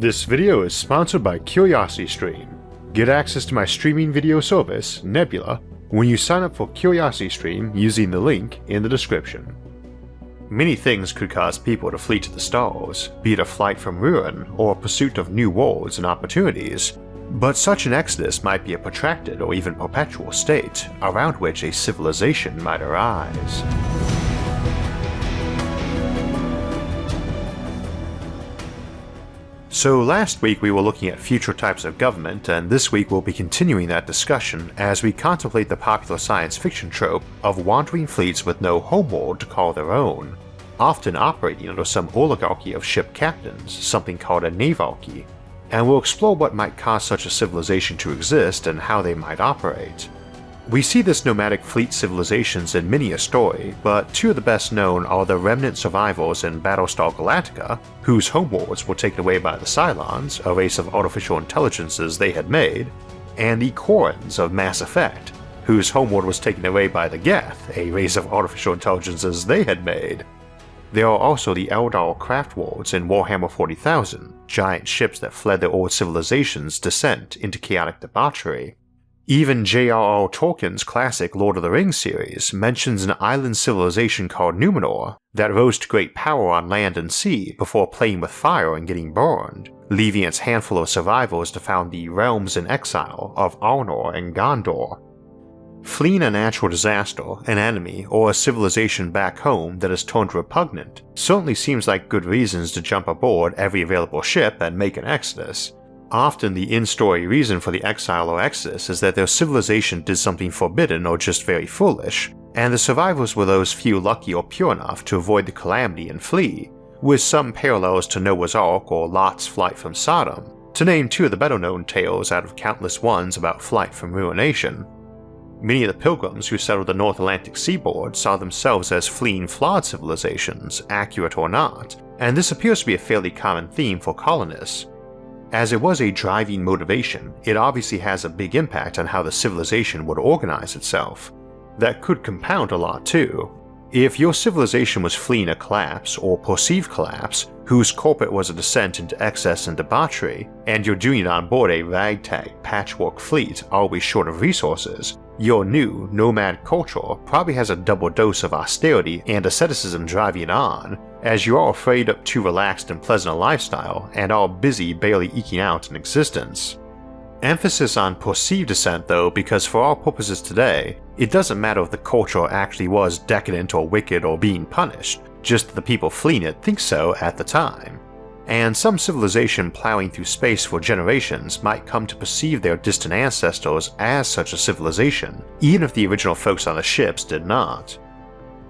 This video is sponsored by CuriosityStream. Get access to my streaming video service, Nebula, when you sign up for CuriosityStream using the link in the description. Many things could cause people to flee to the stars, be it a flight from ruin or a pursuit of new worlds and opportunities, but such an exodus might be a protracted or even perpetual state around which a civilization might arise. So last week we were looking at future types of government, and this week we'll be continuing that discussion as we contemplate the popular science fiction trope of wandering fleets with no homeworld to call their own, often operating under some oligarchy of ship captains, something called a navarchy, and we'll explore what might cause such a civilization to exist and how they might operate. We see this nomadic fleet civilizations in many a story, but two of the best known are the remnant survivors in Battlestar Galactica, whose homeworlds were taken away by the Cylons, a race of artificial intelligences they had made, and the Guerns of Mass Effect, whose homeworld was taken away by the Geth, a race of artificial intelligences they had made. There are also the Eldar craft worlds in Warhammer 40,000, giant ships that fled their old civilization's descent into chaotic debauchery. Even J.R.R. Tolkien's classic Lord of the Rings series mentions an island civilization called Numenor that rose to great power on land and sea before playing with fire and getting burned, leaving its handful of survivors to found the realms in exile of Arnor and Gondor. Fleeing a natural disaster, an enemy, or a civilization back home that is turned repugnant certainly seems like good reasons to jump aboard every available ship and make an exodus. Often the in-story reason for the exile or exodus is that their civilization did something forbidden or just very foolish, and the survivors were those few lucky or pure enough to avoid the calamity and flee, with some parallels to Noah's Ark or Lot's flight from Sodom, to name two of the better-known tales out of countless ones about flight from ruination. Many of the pilgrims who settled the North Atlantic seaboard saw themselves as fleeing flawed civilizations, accurate or not, and this appears to be a fairly common theme for colonists. As it was a driving motivation, it obviously has a big impact on how the civilization would organize itself. That could compound a lot too. If your civilization was fleeing a collapse or perceived collapse, whose culprit was a descent into excess and debauchery, and you're doing it on board a ragtag patchwork fleet always short of resources, your new nomad culture probably has a double dose of austerity and asceticism driving it on, as you are afraid of too relaxed and pleasant a lifestyle and are busy barely eking out an existence. Emphasis on perceived descent though, because for our purposes today, it doesn't matter if the culture actually was decadent or wicked or being punished, just that the people fleeing it think so at the time. And some civilization plowing through space for generations might come to perceive their distant ancestors as such a civilization, even if the original folks on the ships did not.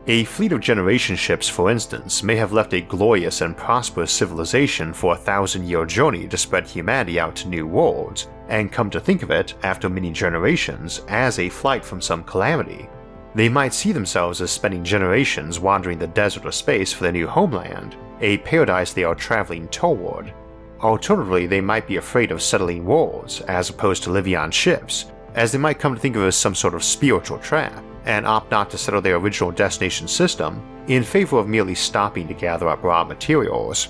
A fleet of generation ships, for instance, may have left a glorious and prosperous civilization for a 1,000-year journey to spread humanity out to new worlds, and come to think of it, after many generations, as a flight from some calamity. They might see themselves as spending generations wandering the desert or space for their new homeland, a paradise they are traveling toward. Alternatively, they might be afraid of settling worlds, as opposed to living on ships, as they might come to think of it as some sort of spiritual trap, and opt not to settle their original destination system in favor of merely stopping to gather up raw materials.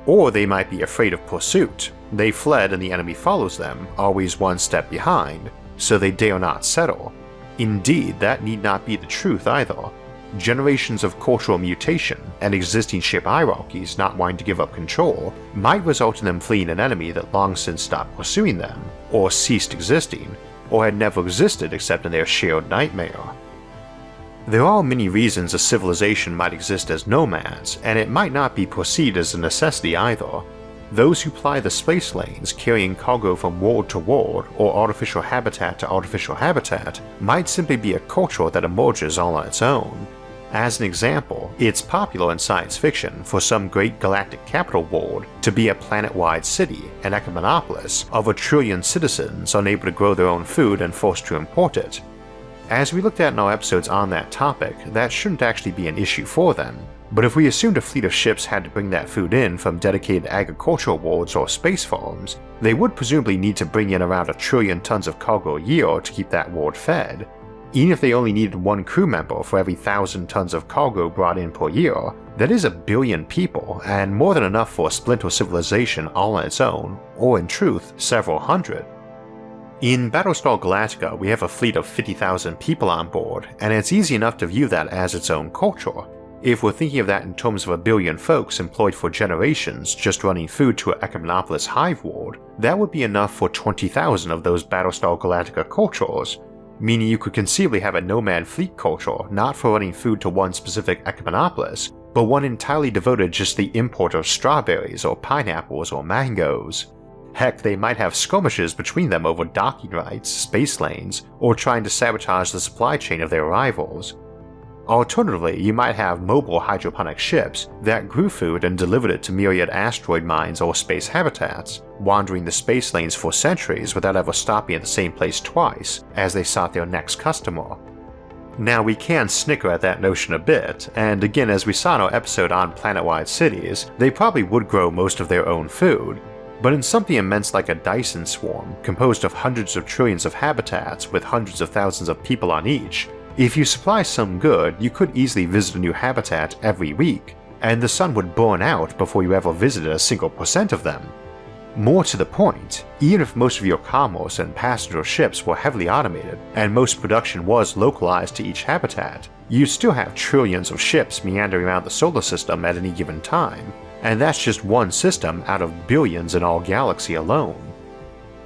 Or they might be afraid of pursuit. They fled and the enemy follows them, always one step behind, so they dare not settle. Indeed, that need not be the truth either. Generations of cultural mutation and existing ship hierarchies not wanting to give up control might result in them fleeing an enemy that long since stopped pursuing them, or ceased existing, or had never existed except in their shared nightmare. There are many reasons a civilization might exist as nomads, and it might not be perceived as a necessity either. Those who ply the space lanes carrying cargo from world to world or artificial habitat to artificial habitat might simply be a culture that emerges all on its own. As an example, it's popular in science fiction for some great galactic capital world to be a planet-wide city, an ecomonopolis of 1 trillion citizens unable to grow their own food and forced to import it. As we looked at in our episodes on that topic, that shouldn't actually be an issue for them, but if we assumed a fleet of ships had to bring that food in from dedicated agricultural worlds or space farms, they would presumably need to bring in around 1 trillion tons of cargo a year to keep that world fed. Even if they only needed one crew member for every 1,000 tons of cargo brought in per year, that is 1 billion people, and more than enough for a splinter civilization all on its own, or in truth, several hundred. In Battlestar Galactica, we have a fleet of 50,000 people on board, and it's easy enough to view that as its own culture. If we're thinking of that in terms of 1 billion folks employed for generations just running food to an Econopolis hive world, that would be enough for 20,000 of those Battlestar Galactica cultures, meaning you could conceivably have a nomad fleet culture not for running food to one specific Econopolis, but one entirely devoted just to the import of strawberries or pineapples or mangoes. Heck, they might have skirmishes between them over docking rights, space lanes, or trying to sabotage the supply chain of their rivals. Alternatively, you might have mobile hydroponic ships that grew food and delivered it to myriad asteroid mines or space habitats, wandering the space lanes for centuries without ever stopping at the same place twice as they sought their next customer. Now, we can snicker at that notion a bit, and again, as we saw in our episode on planet-wide cities, they probably would grow most of their own food, but in something immense like a Dyson swarm, composed of hundreds of trillions of habitats with hundreds of thousands of people on each, if you supply some good, you could easily visit a new habitat every week, and the sun would burn out before you ever visited a single % of them. More to the point, even if most of your commerce and passenger ships were heavily automated, and most production was localized to each habitat, you still have trillions of ships meandering around the solar system at any given time, and that's just one system out of billions in our galaxy alone.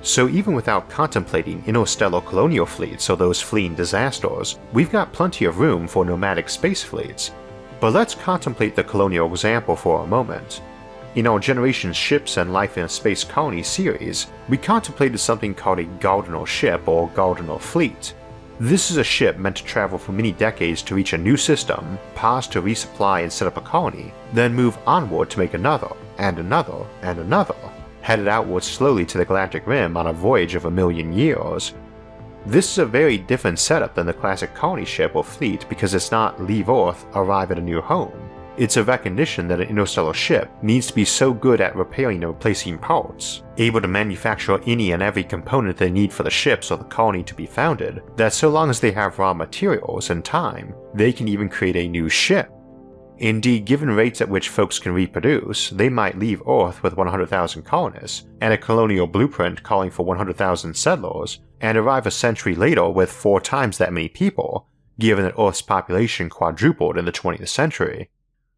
So even without contemplating interstellar colonial fleets or those fleeing disasters, we've got plenty of room for nomadic space fleets. But let's contemplate the colonial example for a moment. In our Generations Ships and Life in a Space Colony series, we contemplated something called a Gardner ship or Gardner fleet. This is a ship meant to travel for many decades to reach a new system, pause to resupply and set up a colony, then move onward to make another, and another, and another, headed outwards slowly to the galactic rim on a voyage of 1 million years. This is a very different setup than the classic colony ship or fleet because it's not leave Earth, arrive at a new home. It's a recognition that an interstellar ship needs to be so good at repairing and replacing parts, able to manufacture any and every component they need for the ships or the colony to be founded, that so long as they have raw materials and time, they can even create a new ship. Indeed, given rates at which folks can reproduce, they might leave Earth with 100,000 colonists, and a colonial blueprint calling for 100,000 settlers, and arrive a century later with 4 times that many people, given that Earth's population quadrupled in the 20th century.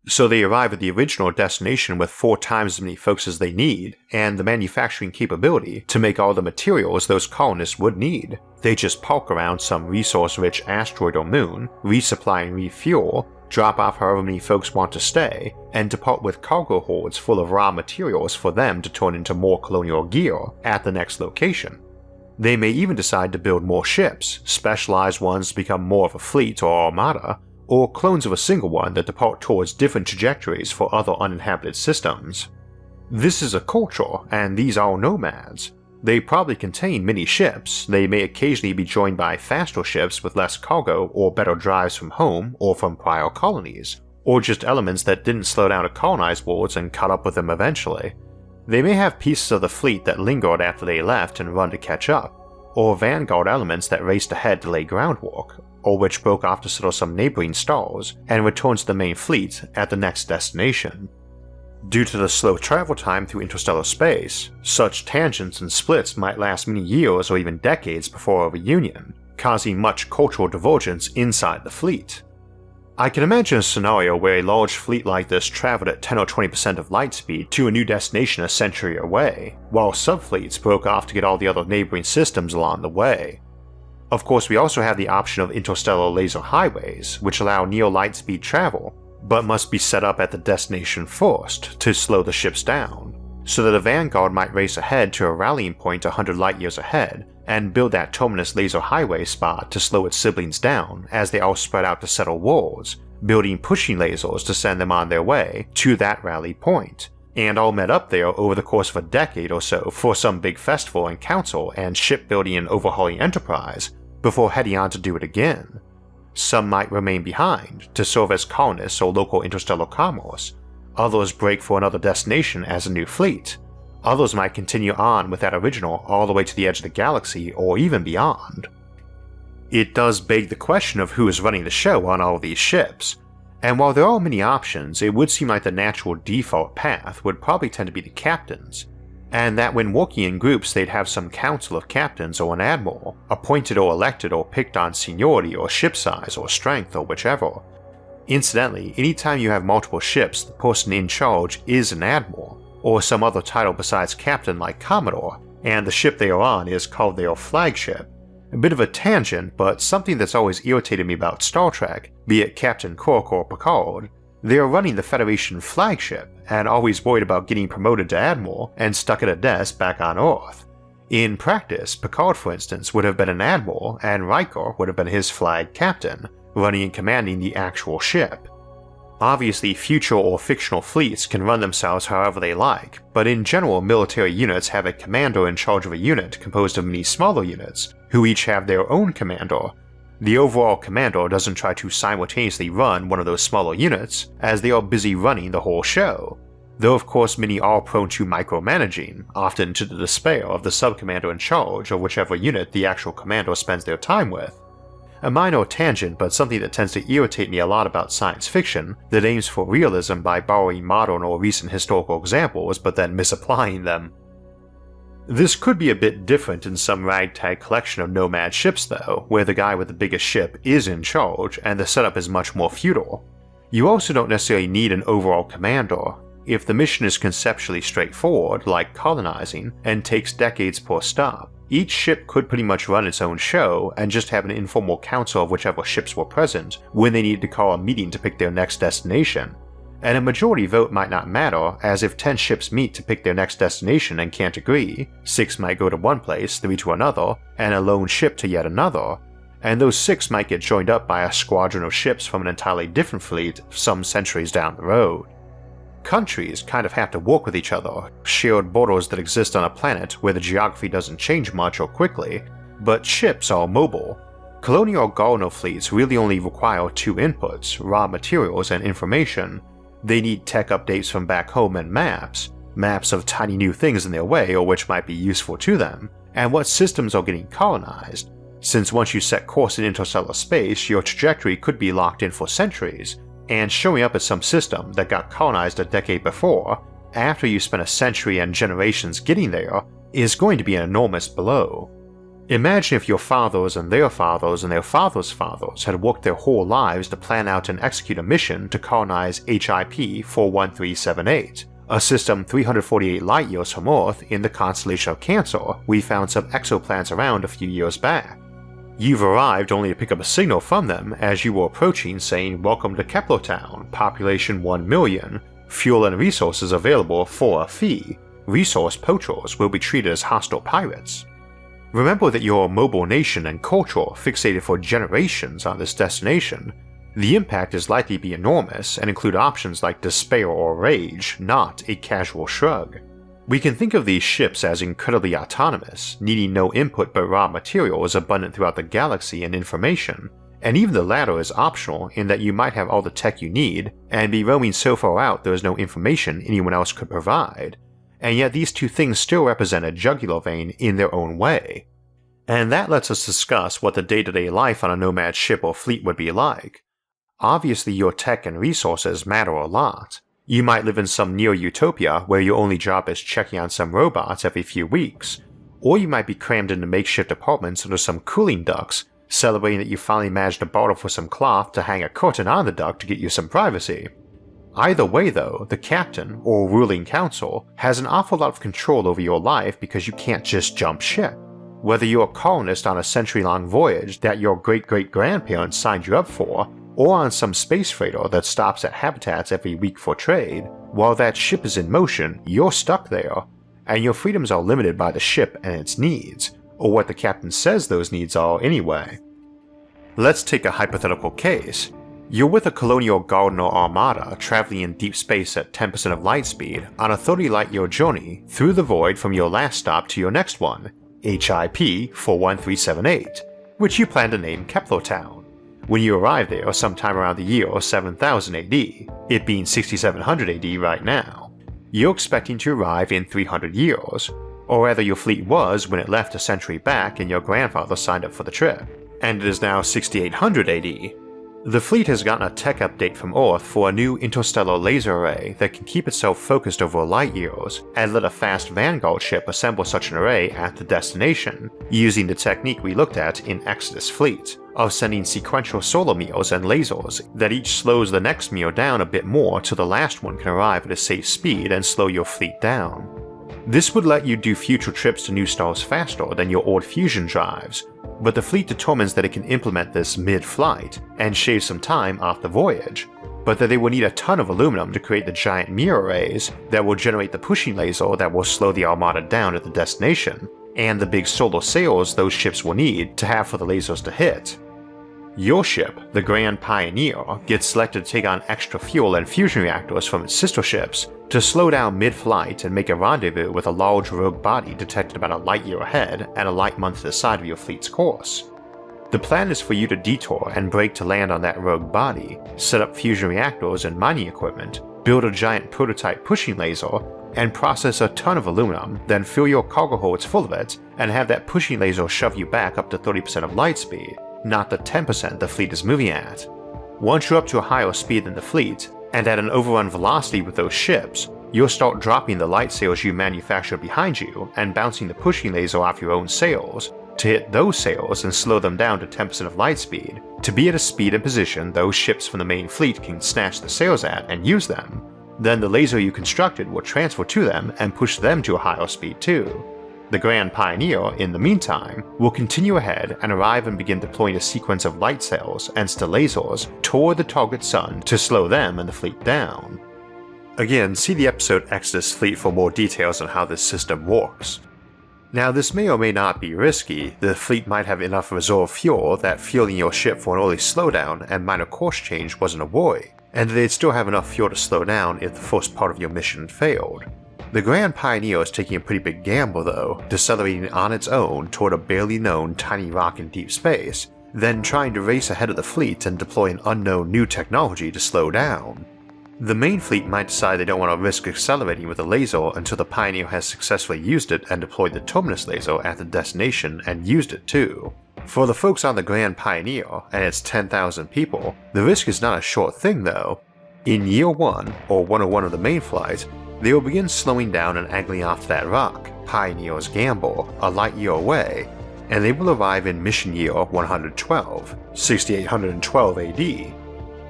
So they arrive at the original destination with 4 times as many folks as they need, and the manufacturing capability to make all the materials those colonists would need. They just park around some resource-rich asteroid or moon, resupply and refuel, drop off however many folks want to stay, and depart with cargo holds full of raw materials for them to turn into more colonial gear at the next location. They may even decide to build more ships, specialized ones to become more of a fleet or armada, or clones of a single one that depart towards different trajectories for other uninhabited systems. This is a culture, and these are nomads. They probably contain many ships, they may occasionally be joined by faster ships with less cargo or better drives from home or from prior colonies, or just elements that didn't slow down to colonize worlds and caught up with them eventually. They may have pieces of the fleet that lingered after they left and run to catch up, or vanguard elements that raced ahead to lay groundwork, or which broke off to settle some neighboring stars and returned to the main fleet at the next destination. Due to the slow travel time through interstellar space, such tangents and splits might last many years or even decades before a reunion, causing much cultural divergence inside the fleet. I can imagine a scenario where a large fleet like this traveled at 10 or 20% of light speed to a new destination a century away, while subfleets broke off to get all the other neighboring systems along the way. Of course, we also have the option of interstellar laser highways, which allow near light speed travel, but must be set up at the destination first to slow the ships down, so that a vanguard might race ahead to a rallying point 100 light years ahead and build that terminus laser highway spot to slow its siblings down as they all spread out to settle worlds, building pushing lasers to send them on their way to that rally point, and all met up there over the course of a decade or so for some big festival and council and shipbuilding and overhauling enterprise before heading on to do it again. Some might remain behind to serve as colonists or local interstellar commerce, others break for another destination as a new fleet, others might continue on with that original all the way to the edge of the galaxy or even beyond. It does beg the question of who is running the show on all these ships, and while there are many options, it would seem like the natural default path would probably tend to be the captains, and that when working in groups they'd have some council of captains or an admiral, appointed or elected or picked on seniority or ship size or strength or whichever. Incidentally, anytime you have multiple ships, the person in charge is an admiral, or some other title besides captain like commodore, and the ship they are on is called their flagship. A bit of a tangent, but something that's always irritated me about Star Trek, be it Captain Kirk or Picard, they are running the Federation flagship and always worried about getting promoted to admiral and stuck at a desk back on Earth. In practice, Picard for instance would have been an admiral and Riker would have been his flag captain, running and commanding the actual ship. Obviously, future or fictional fleets can run themselves however they like, but in general military units have a commander in charge of a unit composed of many smaller units, who each have their own commander. The overall commander doesn't try to simultaneously run one of those smaller units, as they are busy running the whole show, though of course many are prone to micromanaging, often to the despair of the sub-commander in charge of whichever unit the actual commander spends their time with. A minor tangent, but something that tends to irritate me a lot about science fiction that aims for realism by borrowing modern or recent historical examples but then misapplying them. This could be a bit different in some ragtag collection of nomad ships though, where the guy with the biggest ship is in charge and the setup is much more feudal. You also don't necessarily need an overall commander. If the mission is conceptually straightforward, like colonizing, and takes decades per stop, each ship could pretty much run its own show and just have an informal council of whichever ships were present when they needed to call a meeting to pick their next destination. And a majority vote might not matter, as if 10 ships meet to pick their next destination and can't agree, 6 might go to one place, 3 to another, and a lone ship to yet another, and those 6 might get joined up by a squadron of ships from an entirely different fleet some centuries down the road. Countries kind of have to work with each other, shared borders that exist on a planet where the geography doesn't change much or quickly, but ships are mobile. Colonial Guern fleets really only require 2 inputs, raw materials and information. They need tech updates from back home and maps of tiny new things in their way or which might be useful to them, and what systems are getting colonized, since once you set course in interstellar space your trajectory could be locked in for centuries, and showing up at some system that got colonized a decade before, after you spent a century and generations getting there, is going to be an enormous blow. Imagine if your fathers and their fathers and their fathers' fathers had worked their whole lives to plan out and execute a mission to colonize HIP 41378, a system 348 light-years from Earth in the constellation of Cancer we found some exoplanets around a few years back. You've arrived only to pick up a signal from them as you were approaching saying "Welcome to Kepler Town, population 1 million, fuel and resources available for a fee. Resource poachers will be treated as hostile pirates." Remember that you're a mobile nation and culture fixated for generations on this destination. The impact is likely to be enormous and include options like despair or rage, not a casual shrug. We can think of these ships as incredibly autonomous, needing no input but raw materials abundant throughout the galaxy and information, and even the latter is optional in that you might have all the tech you need and be roaming so far out there is no information anyone else could provide, and yet these two things still represent a jugular vein in their own way. And that lets us discuss what the day-to-day life on a nomad ship or fleet would be like. Obviously your tech and resources matter a lot. You might live in some near-utopia where your only job is checking on some robots every few weeks, or you might be crammed into makeshift apartments under some cooling ducts, celebrating that you finally managed to barter for some cloth to hang a curtain on the duct to get you some privacy. Either way though, the captain, or ruling council, has an awful lot of control over your life because you can't just jump ship. Whether you're a colonist on a century-long voyage that your great-great-grandparents signed you up for, or on some space freighter that stops at habitats every week for trade, while that ship is in motion, you're stuck there, and your freedoms are limited by the ship and its needs, or what the captain says those needs are anyway. Let's take a hypothetical case. You're with a colonial Guern armada traveling in deep space at 10% of light speed on a 30 light-year journey through the void from your last stop to your next one, HIP 41378, which you plan to name Kepler Town. When you arrive there sometime around the year 7000 AD, it being 6700 AD right now, you're expecting to arrive in 300 years, or rather your fleet was when it left a century back and your grandfather signed up for the trip. and it is now 6800 AD. The fleet has gotten a tech update from Earth for a new interstellar laser array that can keep itself focused over light years, and let a fast vanguard ship assemble such an array at the destination, using the technique we looked at in Exodus Fleet, of sending sequential solar mirrors and lasers that each slows the next mirror down a bit more till the last one can arrive at a safe speed and slow your fleet down. This would let you do future trips to new stars faster than your old fusion drives, but the fleet determines that it can implement this mid-flight and shave some time off the voyage, but that they will need a ton of aluminum to create the giant mirror arrays that will generate the pushing laser that will slow the armada down at the destination, and the big solar sails those ships will need to have for the lasers to hit. Your ship, the Grand Pioneer, gets selected to take on extra fuel and fusion reactors from its sister ships to slow down mid-flight and make a rendezvous with a large rogue body detected about a light year ahead and a light month to the side of your fleet's course. The plan is for you to detour and brake to land on that rogue body, set up fusion reactors and mining equipment, build a giant prototype pushing laser, and process a ton of aluminum, then fill your cargo holds full of it, and have that pushing laser shove you back up to 30% of light speed, not the 10% the fleet is moving at. Once you're up to a higher speed than the fleet, and at an overrun velocity with those ships, you'll start dropping the light sails you manufacture behind you and bouncing the pushing laser off your own sails to hit those sails and slow them down to 10% of light speed, to be at a speed and position those ships from the main fleet can snatch the sails at and use them. Then the laser you constructed will transfer to them and push them to a higher speed too. The Grand Pioneer, in the meantime, will continue ahead and arrive and begin deploying a sequence of light sails and lasers toward the target sun to slow them and the fleet down. Again, see the episode Exodus Fleet for more details on how this system works. Now, this may or may not be risky. The fleet might have enough reserve fuel that fueling your ship for an early slowdown and minor course change wasn't a worry, and they'd still have enough fuel to slow down if the first part of your mission failed. The Grand Pioneer is taking a pretty big gamble though, decelerating on its own toward a barely known tiny rock in deep space, then trying to race ahead of the fleet and deploy an unknown new technology to slow down. The main fleet might decide they don't want to risk accelerating with a laser until the Pioneer has successfully used it and deployed the terminus laser at the destination and used it too. For the folks on the Grand Pioneer, and its 10,000 people, the risk is not a short thing though. In year 1, or 101 of the main flight, they will begin slowing down and angling off to that rock, Pioneer's Gamble, a light year away, and they will arrive in mission year 112, 6812 AD.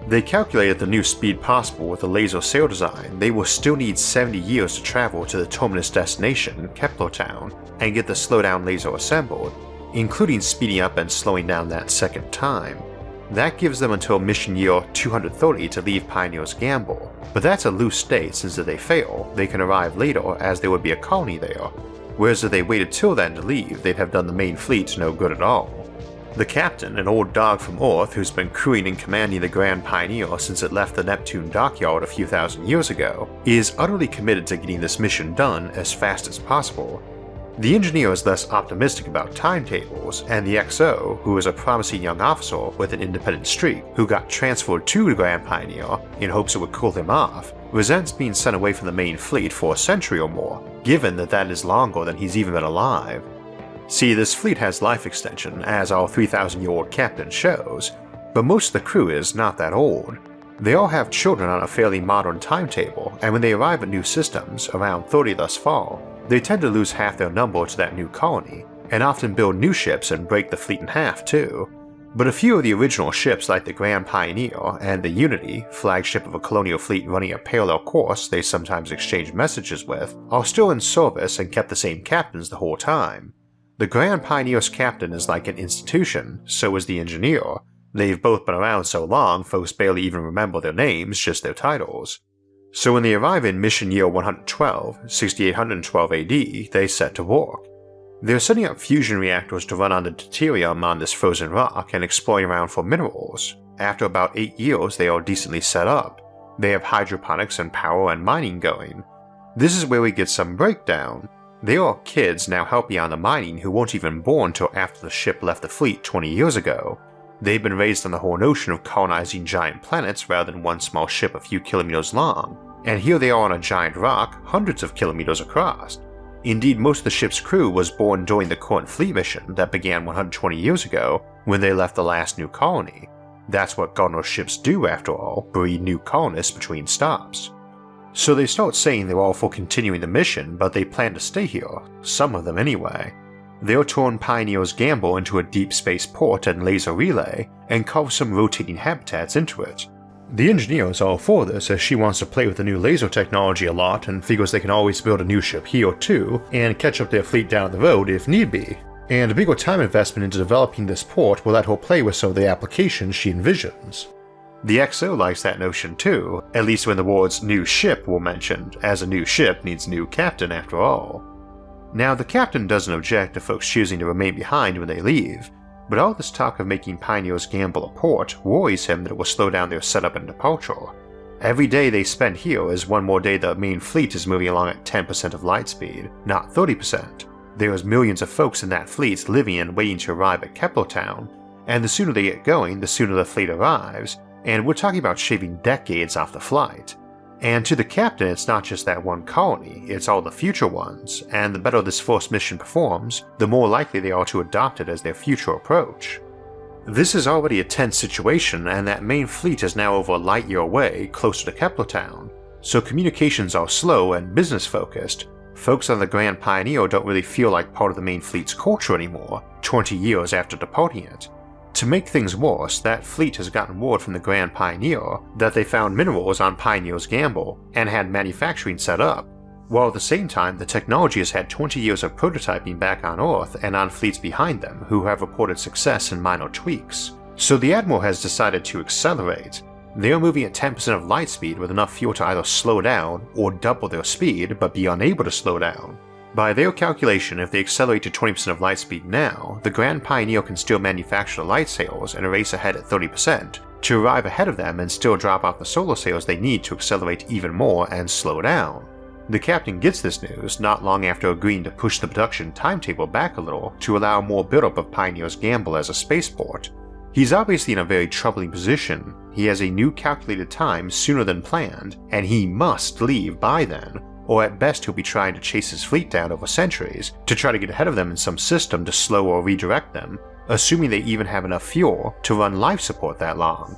They calculated the new speed possible with the laser sail design. They will still need 70 years to travel to the terminus destination, Kepler Town, and get the slowdown laser assembled, including speeding up and slowing down that second time. That gives them until mission year 230 to leave Pioneer's Gamble, but that's a loose date since if they fail, they can arrive later as there would be a colony there, whereas if they waited till then to leave, they'd have done the main fleet no good at all. The captain, an old dog from Earth who's been crewing and commanding the Grand Pioneer since it left the Neptune dockyard a few thousand years ago, is utterly committed to getting this mission done as fast as possible. The engineer is less optimistic about timetables, and the XO, who is a promising young officer with an independent streak who got transferred to the Grand Pioneer in hopes it would cool him off, resents being sent away from the main fleet for a century or more, given that that is longer than he's even been alive. See, this fleet has life extension, as our 3,000-year-old captain shows, but most of the crew is not that old. They all have children on a fairly modern timetable, and when they arrive at new systems, around 30 thus far, they tend to lose half their number to that new colony, and often build new ships and break the fleet in half too. But a few of the original ships like the Grand Pioneer and the Unity, flagship of a colonial fleet running a parallel course they sometimes exchange messages with, are still in service and kept the same captains the whole time. The Grand Pioneer's captain is like an institution, so is the engineer. They've both been around so long folks barely even remember their names, just their titles. So when they arrive in mission year 112, 6812 AD, they set to work. They're setting up fusion reactors to run on the deuterium on this frozen rock and exploring around for minerals. After about 8 years they are decently set up. They have hydroponics and power and mining going. This is where we get some breakdown. They are kids now helping on the mining who weren't even born till after the ship left the fleet 20 years ago. They've been raised on the whole notion of colonizing giant planets rather than one small ship a few kilometers long, and here they are on a giant rock hundreds of kilometers across. Indeed, most of the ship's crew was born during the current fleet mission that began 120 years ago when they left the last new colony. That's what Guern ships do after all, breed new colonists between stops. So they start saying they're all for continuing the mission, but they plan to stay here, some of them anyway. They'll turn Pioneer's Gamble into a deep space port and laser relay, and carve some rotating habitats into it. The engineer's all for this as she wants to play with the new laser technology a lot and figures they can always build a new ship here too, and catch up their fleet down the road if need be. And a bigger time investment into developing this port will let her play with some of the applications she envisions. The XO likes that notion too, at least when the words new ship were mentioned, as a new ship needs new captain after all. Now the captain doesn't object to folks choosing to remain behind when they leave, but all this talk of making Pioneer's Gamble a port worries him that it will slow down their setup and departure. Every day they spend here is one more day the main fleet is moving along at 10% of light speed, not 30%. There is millions of folks in that fleet living and waiting to arrive at Kepler Town, and the sooner they get going, the sooner the fleet arrives, and we're talking about shaving decades off the flight. And to the captain, it's not just that one colony, it's all the future ones, and the better this first mission performs, the more likely they are to adopt it as their future approach. This is already a tense situation, and that main fleet is now over a light year away, closer to Kepler Town, so communications are slow and business focused. Folks on the Grand Pioneer don't really feel like part of the main fleet's culture anymore, 20 years after departing it. To make things worse, that fleet has gotten word from the Grand Pioneer that they found minerals on Pioneer's Gamble and had manufacturing set up, while at the same time the technology has had 20 years of prototyping back on Earth and on fleets behind them who have reported success in minor tweaks. So the Admiral has decided to accelerate. They are moving at 10% of light speed with enough fuel to either slow down or double their speed but be unable to slow down. By their calculation, if they accelerate to 20% of light speed now, the Grand Pioneer can still manufacture the light sails and race ahead at 30% to arrive ahead of them and still drop off the solar sails they need to accelerate even more and slow down. The captain gets this news not long after agreeing to push the production timetable back a little to allow more buildup of Pioneer's Gamble as a spaceport. He's obviously in a very troubling position. He has a new calculated time sooner than planned, and he must leave by then, or at best he'll be trying to chase his fleet down over centuries to try to get ahead of them in some system to slow or redirect them, assuming they even have enough fuel to run life support that long.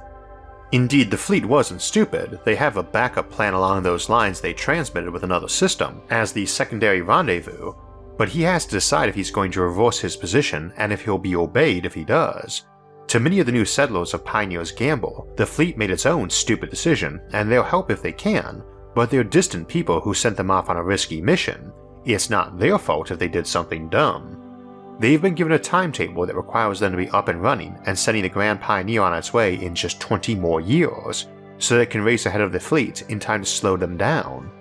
Indeed, the fleet wasn't stupid. They have a backup plan along those lines they transmitted with another system as the secondary rendezvous, but he has to decide if he's going to reverse his position and if he'll be obeyed if he does. To many of the new settlers of Pioneer's Gamble, the fleet made its own stupid decision, and they'll help if they can, but they're distant people who sent them off on a risky mission. It's not their fault if they did something dumb. They've been given a timetable that requires them to be up and running and sending the Grand Pioneer on its way in just 20 more years, so that it can race ahead of the fleet in time to slow them down.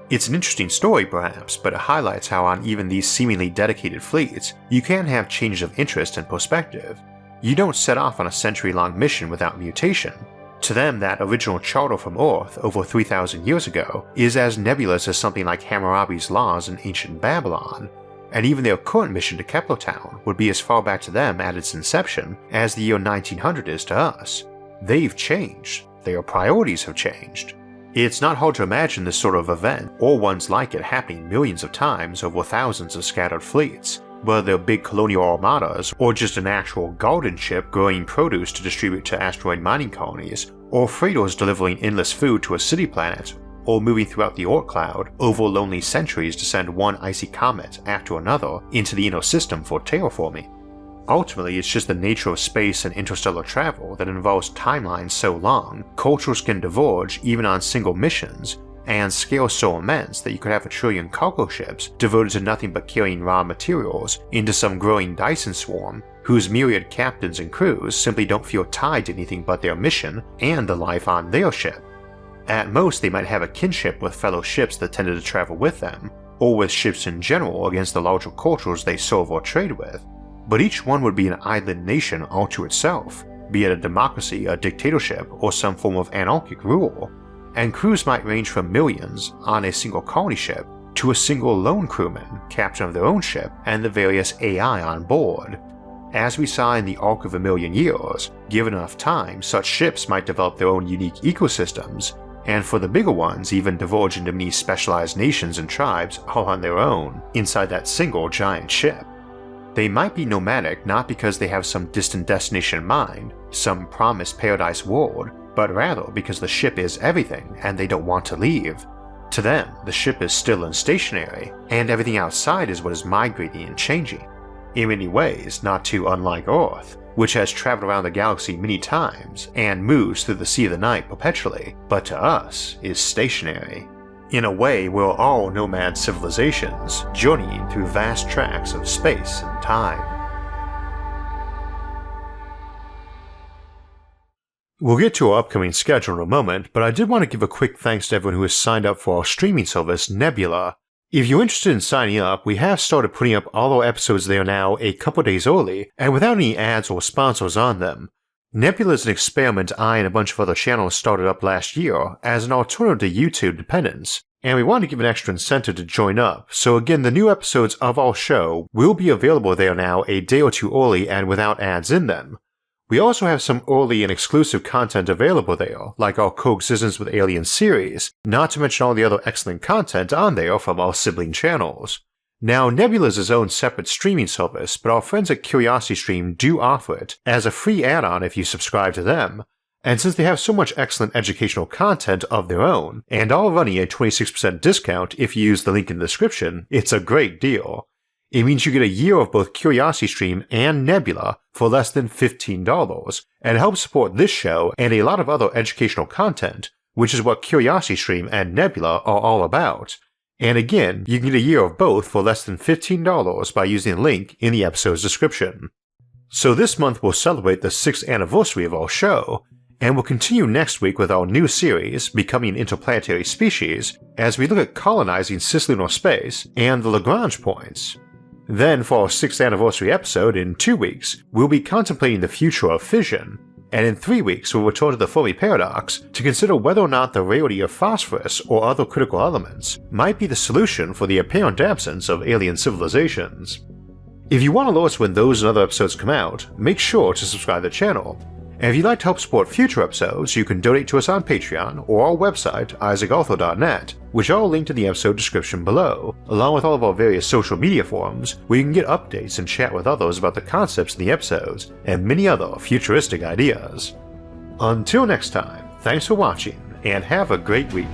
It's an interesting story perhaps, but it highlights how on even these seemingly dedicated fleets, you can have changes of interest and perspective. You don't set off on a century-long mission without mutation. To them, that original charter from Earth over 3,000 years ago is as nebulous as something like Hammurabi's laws in ancient Babylon, and even their current mission to Kepler Town would be as far back to them at its inception as the year 1900 is to us. They've changed. Their priorities have changed. It's not hard to imagine this sort of event, or ones like it, happening millions of times over thousands of scattered fleets, whether they're big colonial armadas or just an actual garden ship growing produce to distribute to asteroid mining colonies, or freighters delivering endless food to a city planet, or moving throughout the Oort cloud over lonely centuries to send one icy comet after another into the inner system for terraforming. Ultimately, it's just the nature of space and interstellar travel that involves timelines so long, cultures can diverge even on single missions, and scale so immense that you could have 1 trillion cargo ships devoted to nothing but carrying raw materials into some growing Dyson swarm, whose myriad captains and crews simply don't feel tied to anything but their mission and the life on their ship. At most, they might have a kinship with fellow ships that tended to travel with them, or with ships in general against the larger cultures they serve or trade with, but each one would be an island nation all to itself, be it a democracy, a dictatorship, or some form of anarchic rule, and crews might range from millions on a single colony ship to a single lone crewman, captain of their own ship, and the various AI on board. As we saw in the arc of a million years, given enough time, such ships might develop their own unique ecosystems, and for the bigger ones even divulge into many specialized nations and tribes all on their own, inside that single giant ship. They might be nomadic not because they have some distant destination in mind, some promised paradise world, but rather because the ship is everything and they don't want to leave. To them, the ship is still unstationary, and everything outside is what is migrating and changing. In many ways, not too unlike Earth, which has traveled around the galaxy many times and moves through the sea of the night perpetually, but to us is stationary. In a way, we're all nomad civilizations, journeying through vast tracts of space and time. We'll get to our upcoming schedule in a moment, but I did want to give a quick thanks to everyone who has signed up for our streaming service, Nebula. If you're interested in signing up, we have started putting up all our episodes there now a couple days early, and without any ads or sponsors on them. Nebula is an experiment I and a bunch of other channels started up last year as an alternative to YouTube dependence, and we wanted to give an extra incentive to join up, so again the new episodes of our show will be available there now a day or two early and without ads in them. We also have some early and exclusive content available there, like our Coexistence with Aliens series, not to mention all the other excellent content on there from our sibling channels. Now, Nebula is its own separate streaming service, but our friends at CuriosityStream do offer it as a free add-on if you subscribe to them, and since they have so much excellent educational content of their own, and all running a 26% discount if you use the link in the description, it's a great deal. It means you get a year of both CuriosityStream and Nebula for less than $15, and helps support this show and a lot of other educational content, which is what CuriosityStream and Nebula are all about. And again, you can get a year of both for less than $15 by using the link in the episode's description. So this month we'll celebrate the 6th anniversary of our show, and we'll continue next week with our new series, Becoming an Interplanetary Species, as we look at colonizing cislunar space and the Lagrange points. Then, for our 6th anniversary episode in 2 weeks, we'll be contemplating the future of fission, and in 3 weeks we'll return to the Fermi paradox to consider whether or not the rarity of phosphorus or other critical elements might be the solution for the apparent absence of alien civilizations. If you want to know us when those and other episodes come out, make sure to subscribe to the channel. And if you'd like to help support future episodes, you can donate to us on Patreon or our website, isaacarthur.net, which are all linked in the episode description below, along with all of our various social media forums, where you can get updates and chat with others about the concepts in the episodes, and many other futuristic ideas. Until next time, thanks for watching, and have a great week.